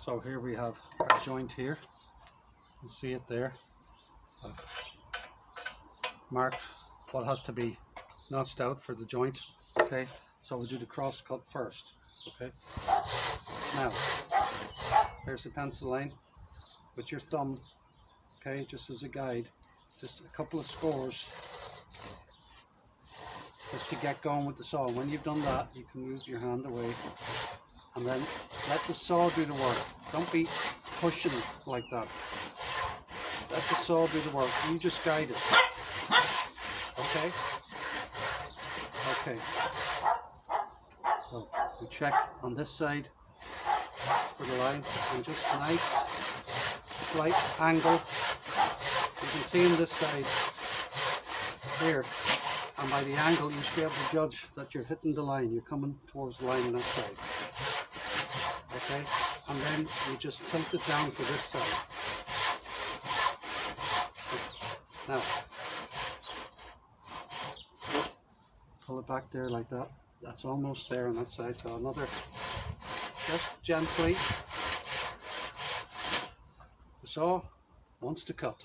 So here we have our joint here. You can see it there. I've marked what has to be notched out for the joint. Okay, so we do the cross cut first. Okay, now there's the pencil line with your thumb. Okay, just as a guide, just a couple of scores just to get going with the saw. When you've done that, you can move your hand away and then let the saw do the work. Don't be pushing like that. Let the saw do the work. You just guide it. Okay? Okay. So we check on this side for the line and just a nice slight angle. You can see on this side here, and by the angle you should be able to judge that you're hitting the line. You're coming towards the line on that side. Okay? And then you just tilt it down for this side. Now, pull it back there like that. That's almost there on that side. So another, just gently. The saw wants to cut.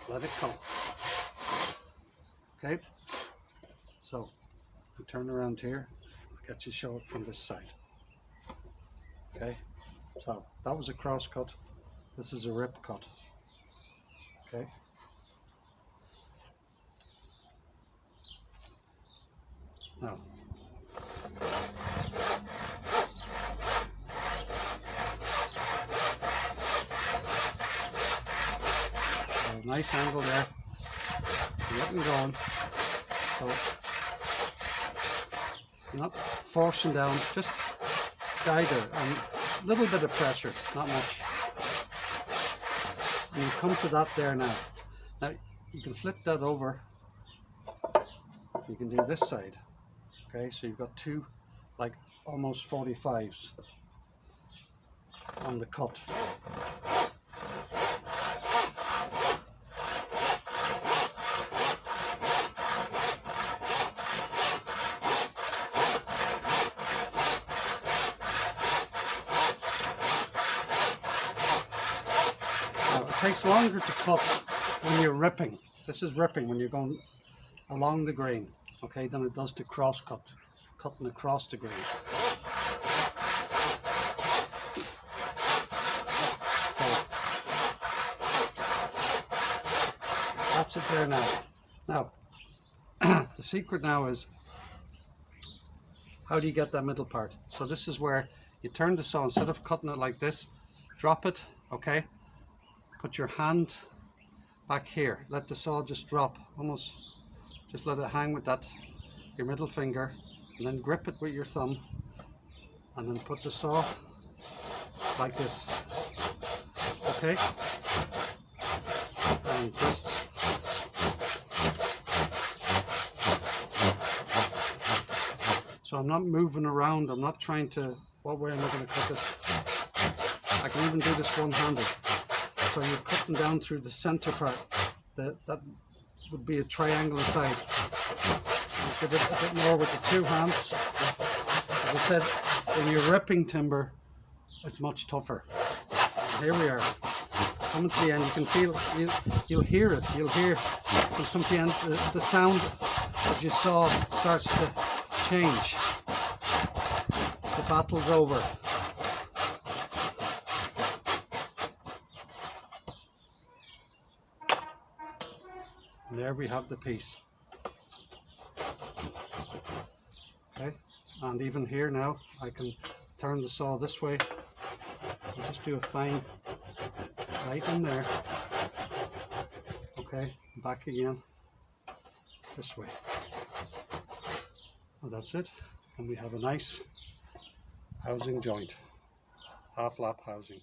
Let it cut. Okay? So, we turn around here. I'll get you to show it from this side. Okay? So, that was a cross cut. This is a rip cut. Okay? Now, so nice angle there. You're getting going. So, you're not forcing down, just guide her and a little bit of pressure, not much. And you come to that there now. Now, you can flip that over. You can do this side. Okay, so you've got two, like almost 45s on the cut. Now, it takes longer to cut when you're ripping. This is ripping when you're going along the grain. Okay, than it does to cross cut, cutting across the grain. So, that's it there now. Now, the secret now is, how do you get that middle part? So this is where you turn the saw, instead of cutting it like this, drop it, okay? Put your hand back here. Let the saw just drop, almost. Just let it hang with that, your middle finger, and then grip it with your thumb, and then put the saw like this, okay? And just so I'm not moving around. I'm not trying to. What way am I going to cut this? I can even do this one-handed. So you're cutting down through the center part. That would be a triangle inside. Give it a bit more with the two hands. As I said, when you're ripping timber, it's much tougher. And here we are, coming to the end. You can feel, you'll hear it. You'll hear, when it comes to the end, the sound that you saw starts to change. The battle's over. And there we have the piece. Okay, and even here now, I can turn the saw this way and just do a fine right in there. Okay, back again this way. And that's it. And we have a nice housing joint, half lap housing.